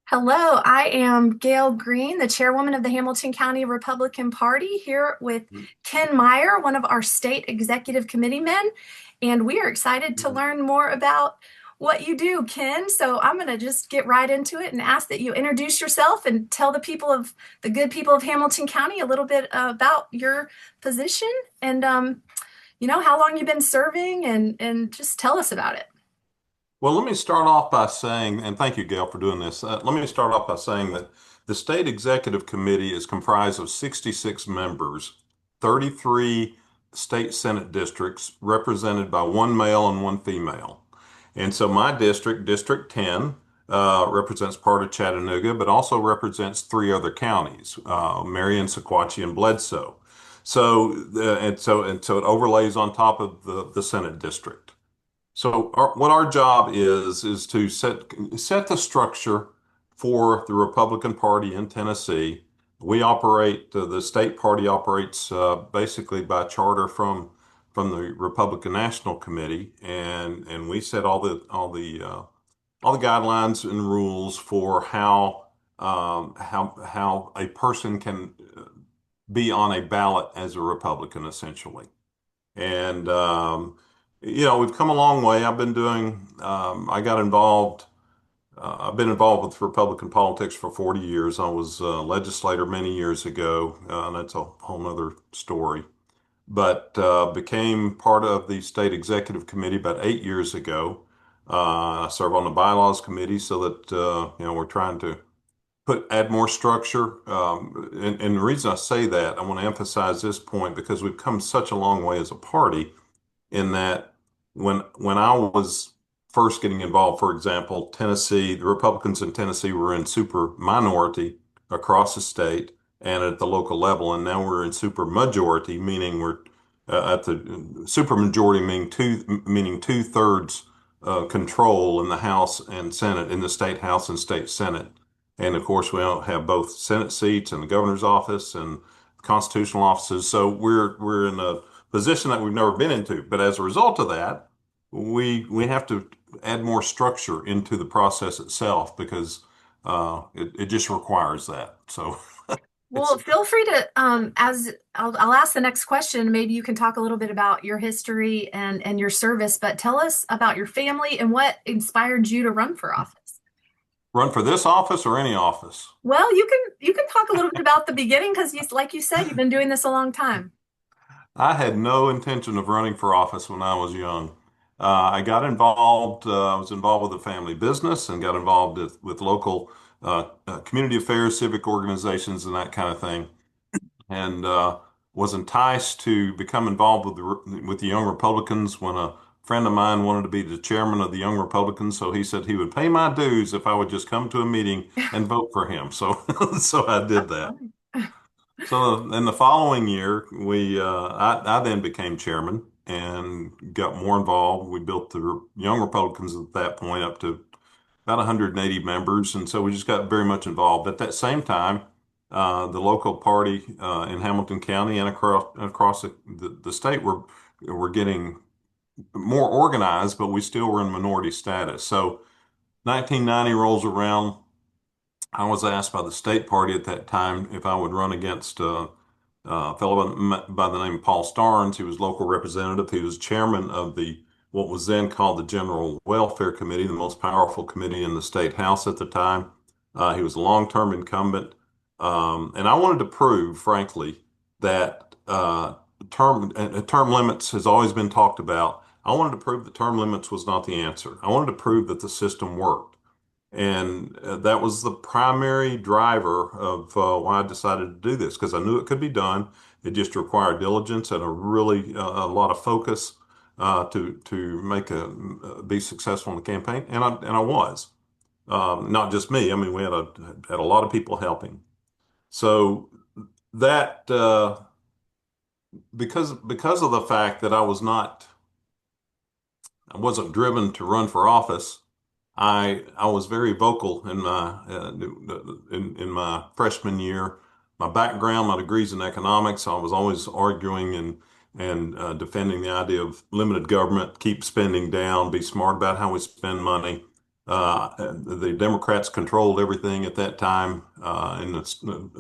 Hello, I am Gail Green, the chairwoman of the Hamilton County Republican Party, here with Ken Meyer, one of our state executive committeemen, and we are excited to learn more about what you do, Ken. So I'm going to just get right into it and ask that you introduce yourself and tell the good people of Hamilton County a little bit about your position and how long you've been serving and just tell us about it. Well, let me start off by saying, and thank you, Gail, for doing this. Let me start off by saying that the State Executive Committee is comprised of 66 members, 33 state Senate districts represented by one male and one female. And so my district, District 10, represents part of Chattanooga, but also represents three other counties, Marion, Sequatchie, and Bledsoe. So it overlays on top of the Senate district. So what our job is to set the structure for the Republican Party in Tennessee. We operate the state party operates basically by charter from the Republican National Committee, and we set all the guidelines and rules for how a person can be on a ballot as a Republican, essentially. And we've come a long way. I got involved. I've been involved with Republican politics for 40 years. I was a legislator many years ago, and that's a whole nother story. But became part of the state executive committee about 8 years ago. I serve on the bylaws committee so that we're trying to add more structure. And the reason I say that, I want to emphasize this point because we've come such a long way as a party in that when I was first getting involved, for example, Tennessee, the Republicans in Tennessee were in super minority across the state and at the local level, and now we're in super majority, meaning we're at the super majority, meaning two-thirds control in the House and Senate, in the state House and state Senate. And of course, we don't have both Senate seats and the governor's office and constitutional offices. So we're in a position that we've never been into. But as a result of that, we have to add more structure into the process itself because it just requires that. So it's Well, feel free to, as I'll ask the next question. Maybe you can talk a little bit about your history and your service, but tell us about your family and what inspired you to run for office. run for this office or any office. Well, you can talk a little bit about the beginning because like you said, you've been doing this a long time. I had no intention of running for office when I was young. I got involved, I was involved with a family business and got involved with local community affairs, civic organizations, and that kind of thing. And was enticed to become involved with the Young Republicans when a friend of mine wanted to be the chairman of the Young Republicans. So he said he would pay my dues if I would just come to a meeting and vote for him. So so I did That's that. funny. So in the following year, I then became chairman and got more involved. We built the Young Republicans at that point up to about 180 members, and so we just got very much involved. At that same time, the local party in Hamilton County and across the state were getting more organized, but we still were in minority status. So 1990 rolls around. I was asked by the state party at that time if I would run against a fellow by the name of Paul Starnes. He was local representative. He was chairman of the what was then called the General Welfare Committee, the most powerful committee in the state house at the time. He was a long-term incumbent, and I wanted to prove, frankly, that term limits has always been talked about. I wanted to prove that term limits was not the answer. I wanted to prove that the system worked. And that was the primary driver of why I decided to do this because I knew it could be done. It just required diligence and a lot of focus to make be successful in the campaign, and I was not just me. I mean, we had a lot of people helping. So that because of the fact that I wasn't driven to run for office. I was very vocal in my freshman year. My background, my degrees in economics, I was always arguing and defending the idea of limited government, keep spending down, be smart about how we spend money. The Democrats controlled everything at that time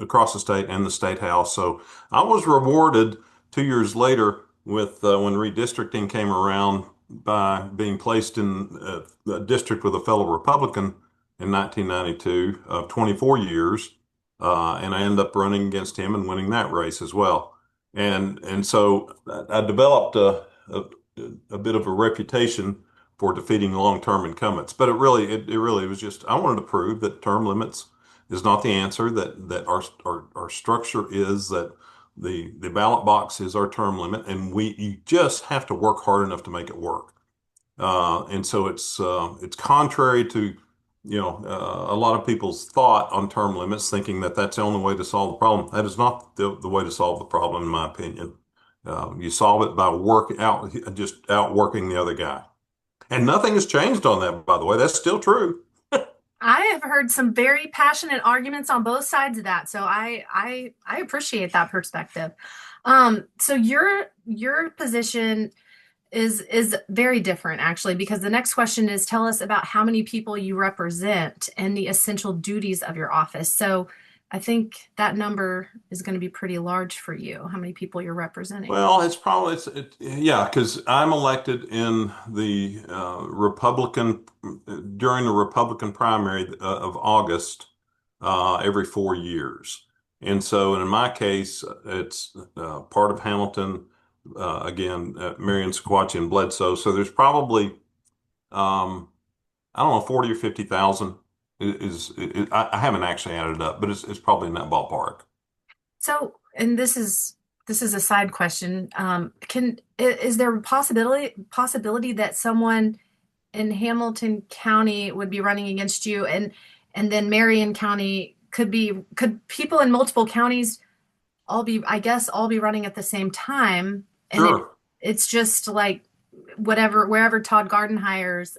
across the state and the state house. So I was rewarded 2 years later with when redistricting came around by being placed in a district with a fellow Republican in 1992 of 24 years. And I ended up running against him and winning that race as well. And so I developed a bit of a reputation for defeating long-term incumbents. But it really was just I wanted to prove that term limits is not the answer. That our structure is that the ballot box is our term limit, and we you just have to work hard enough to make it work. And so it's contrary to a lot of people's thought on term limits, thinking that that's the only way to solve the problem. That is not the way to solve the problem, in my opinion. You solve it by just outworking the other guy. And nothing has changed on that, by the way. That's still true. I have heard some very passionate arguments on both sides of that, so I appreciate that perspective. So your position is very different actually, because the next question is tell us about how many people you represent and the essential duties of your office. So I think that number is going to be pretty large for you, how many people you're representing. Well, yeah, because I'm elected in the Republican during the Republican primary of August every 4 years. And so in my case, it's part of Hamilton, again, Marion, Sequatchie, and Bledsoe. So there's probably, I don't know, 40 or 50,000 I haven't actually added it up, but it's probably in that ballpark. So, and this is a side question. Is there a possibility that someone in Hamilton County would be running against you, and then Marion County could people in multiple counties I guess all be running at the same time, and Sure, it's just like wherever Todd Gardenhire's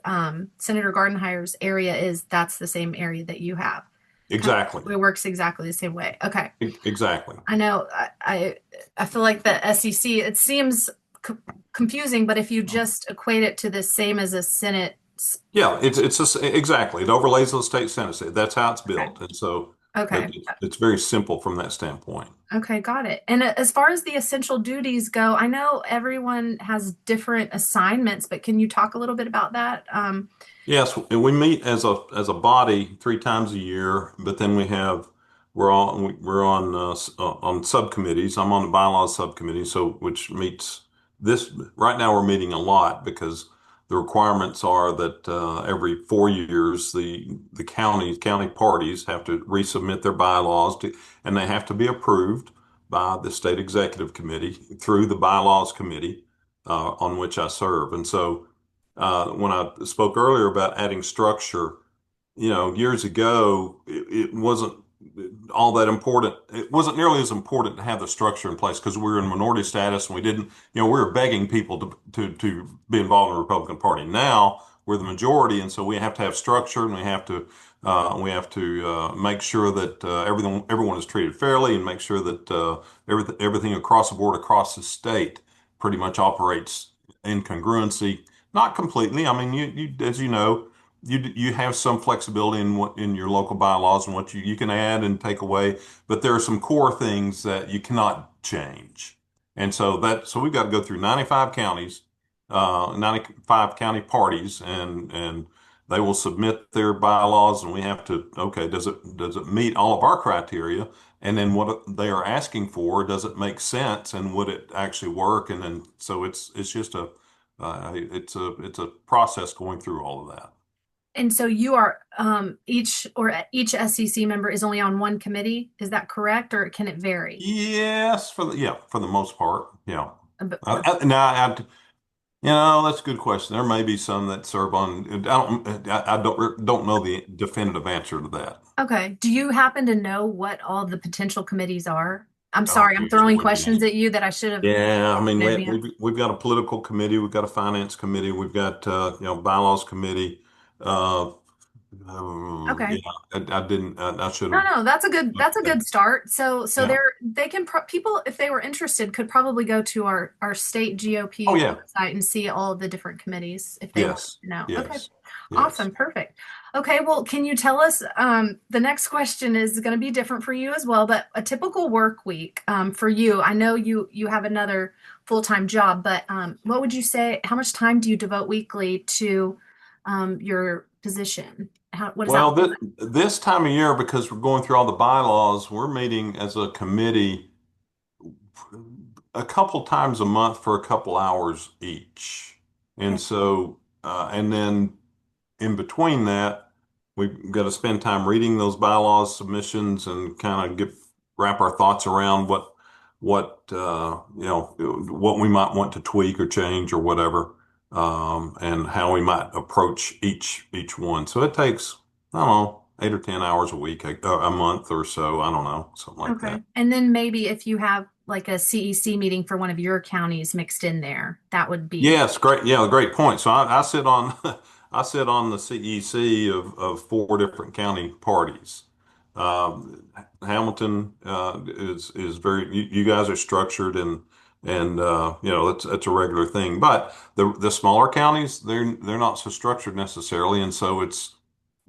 Senator Gardenhire's area is, that's the same area that you have. Kind exactly. of, it works exactly the same way. Okay. Exactly. I know. I feel like the SEC. It seems confusing, but if you just equate it to the same as a Senate. Yeah, exactly. It overlays the state Senate. That's how it's Okay. built, and so Okay. it's very simple from that standpoint. Okay. Got it. And as far as the essential duties go, I know everyone has different assignments, but can you talk a little bit about that? Yes, and we meet as a body 3 times a year, but then we're on subcommittees. I'm on the bylaws subcommittee, so which meets this right now. We're meeting a lot because the requirements are that every 4 years the county parties have to resubmit their bylaws and they have to be approved by the state executive committee through the bylaws committee on which I serve, and so. When I spoke earlier about adding structure, years ago, it wasn't all that important. It wasn't nearly as important to have the structure in place because we were in minority status and we didn't, we were begging people to be involved in the Republican Party. Now we're the majority, and so we have to have structure and we have to make sure that everyone is treated fairly and make sure that everything across the board across the state pretty much operates in congruency. Not completely. I mean, as you know, you have some flexibility in what in your local bylaws and what you can add and take away, but there are some core things that you cannot change. And so we've got to go through 95 counties, 95 county parties, and they will submit their bylaws, and we have to, okay, does it meet all of our criteria? And then what they are asking for, does it make sense, and would it actually work? And then so it's just it's a process going through all of that. And so you are each SEC member is only on one committee. Is that correct, or can it vary? Yes, for the most part, yeah. But Now, that's a good question. There may be some that serve on. I don't know the definitive answer to that. okay. Do you happen to know what all the potential committees are? I'm Oh, sorry, I'm goodness, throwing goodness. questions at you that I should have Yeah, I mean, in advance. we've got a political committee, we've got a finance committee, we've got bylaws committee. Uh, Okay. Yeah, I didn't. I should No, have. no, that's a Okay. good start. So Yeah. they can people if they were interested could probably go to our state Oh GOP yeah. website and see all of the different committees if they want Yes. to know. Okay. Yes. Yes. Awesome. Perfect. Okay, well, can you tell us the next question is going to be different for you as well, but a typical work week for you. I know you have another full-time job, but what would you say, how much time do you devote weekly to your position? What does that Well, look this time of year, because we're going through all the bylaws, we're meeting as a committee a couple times a month for a couple hours each. And like? so, and then in between that, we've got to spend time reading those bylaws submissions and kind of wrap our thoughts around what we might want to tweak or change or whatever, and how we might approach each one. So it takes, I don't know, 8 or 10 hours a week, a month or so. I don't know, something like Okay. that. And then maybe if you have like a CEC meeting for one of your counties mixed in there, that would be, Yes, great. Yeah, great point. So I sit on I sit on the CEC of four different county parties. Hamilton is very you guys are structured and that's a regular thing. But the smaller counties they're not so structured necessarily, and so it's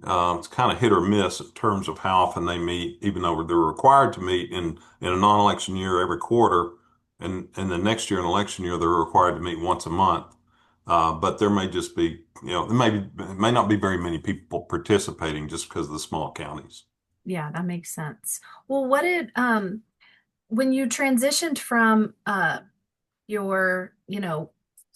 kind of hit or miss in terms of how often they meet, even though they're required to meet in a non-election year every quarter, and the next year, an election year, they're required to meet once a month. But there may just be, there may not be very many people participating just because of the small counties. yeah, that makes sense. Well, what did when you transitioned from your,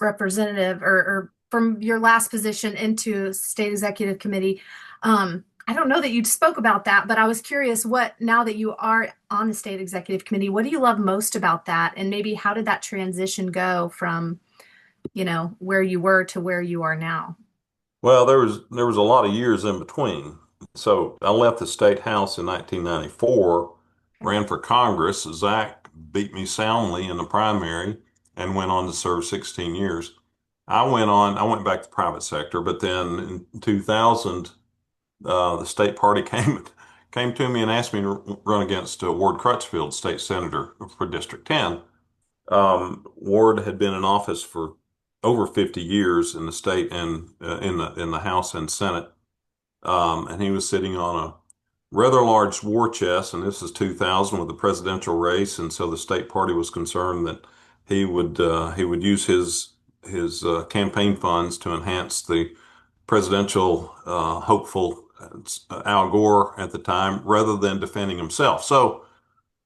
representative or from your last position into state executive committee, I don't know that you spoke about that, but I was curious what now that you are on the state executive committee, what do you love most about that? And maybe how did that transition go from where you were to where you are now. Well, there was a lot of years in between. So I left the state house in 1994, Okay. ran for Congress. Zach beat me soundly in the primary and went on to serve 16 years. I went back to the private sector, but then in 2000, the state party came to me and asked me to run against Ward Crutchfield, state senator for District 10. Ward had been in office for over 50 years in the state and in the House and Senate, and he was sitting on a rather large war chest. And this is 2000 with the presidential race, and so the state party was concerned that he would use his campaign funds to enhance the presidential hopeful Al Gore at the time, rather than defending himself. So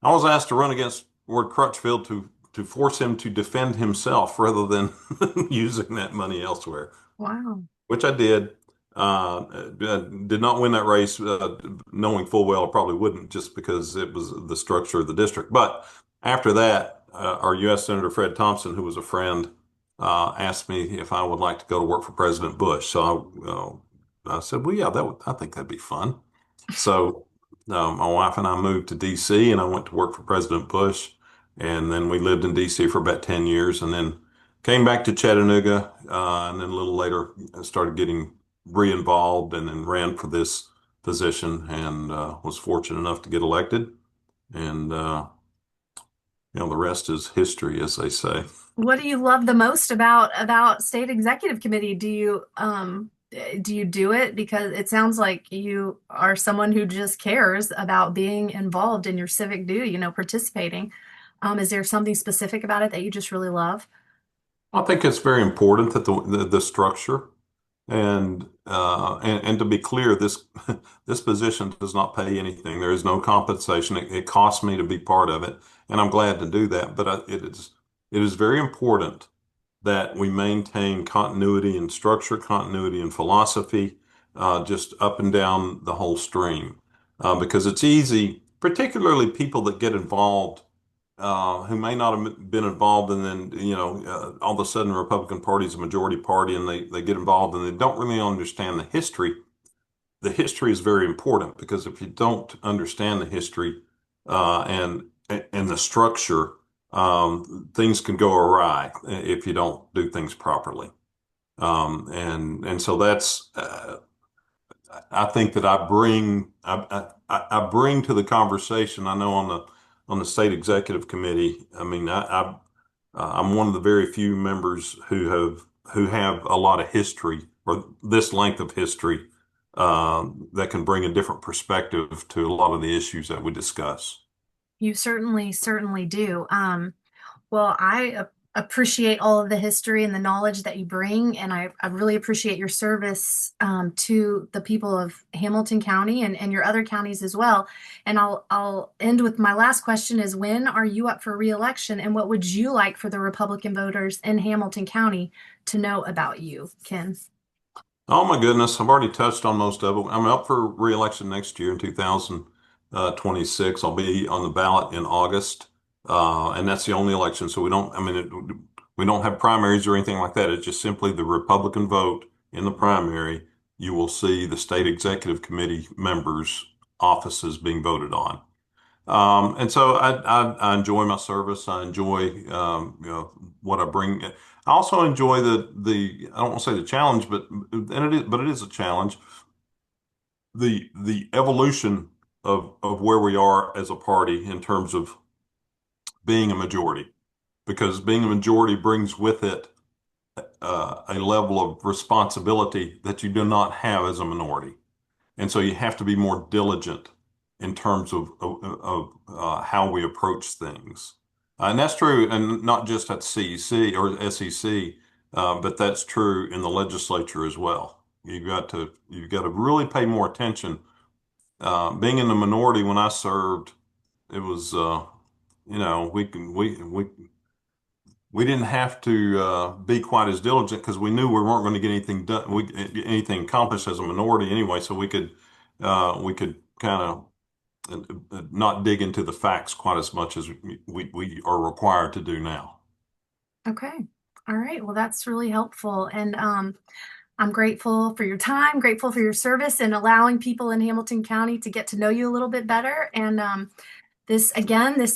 I was asked to run against Ward Crutchfield to force him to defend himself rather than using that money elsewhere, Wow. which I did. Did not win that race, knowing full well I probably wouldn't, just because it was the structure of the district. But after that, our U.S. Senator Fred Thompson, who was a friend, asked me if I would like to go to work for President Bush. So I said, well, yeah, I think that'd be fun. So my wife and I moved to D.C. and I went to work for President Bush, and then we lived in D.C. for about 10 years, and then came back to Chattanooga, and then a little later started getting re-involved and then ran for this position and was fortunate enough to get elected. And the rest is history, as they say. What do you love the most about state executive committee? Do you do it because it sounds like you are someone who just cares about being involved in your civic duty, participating. Is there something specific about it that you just really love? I think it's very important that the structure and to be clear, this this position does not pay anything. There is no compensation. It costs me to be part of it, and I'm glad to do that. But it is very important that we maintain continuity and structure, continuity and philosophy, just up and down the whole stream, because it's easy, particularly people that get involved who may not have been involved, and then all of a sudden the Republican Party is a majority party, and they get involved and they don't really understand the history. The history is very important, because if you don't understand the history and the structure, things can go awry if you don't do things properly. And so I think that I bring to the conversation. I know on the state executive committee. I mean, I'm one of the very few members who have a lot of history or this length of history that can bring a different perspective to a lot of the issues that we discuss. You certainly do. Well, appreciate all of the history and the knowledge that you bring, and I really appreciate your service to the people of Hamilton County and your other counties as well. And I'll end with my last question is when are you up for reelection, and what would you like for the Republican voters in Hamilton County to know about you, Ken? Oh my goodness, I've already touched on most of it. I'm up for re-election next year in 2026. I'll be on the ballot in August, and that's the only election. So we don't, I mean, we don't have primaries or anything like that. It's just simply the Republican vote in the primary. You will see the state executive committee members' offices being voted on. And so I enjoy my service. I enjoy what I bring. I also enjoy the I don't want to say the challenge, but it is a challenge. The evolution of where we are as a party in terms of being a majority, because being a majority brings with it a level of responsibility that you do not have as a minority. And so you have to be more diligent in terms of how we approach things. And that's true, and not just at CEC or SEC, but that's true in the legislature as well. You've got to really pay more attention. Being in the minority when I served, it was we didn't have to be quite as diligent because we knew we weren't going to get anything done, anything accomplished as a minority anyway. So we could kind of not dig into the facts quite as much as we are required to do now. Okay. All right. Well, that's really helpful. And I'm grateful for your time, grateful for your service and allowing people in Hamilton County to get to know you a little bit better. And this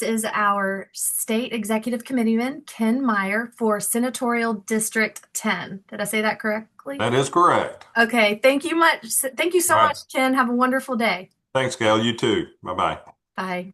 is our state executive committeeman, Ken Meyer, for Senatorial District 10. Did I say that correctly? That is correct. Okay. Thank you much. Thank you All so right. much, Ken. Have a wonderful day. Thanks, Gail. You too. Bye bye. Bye.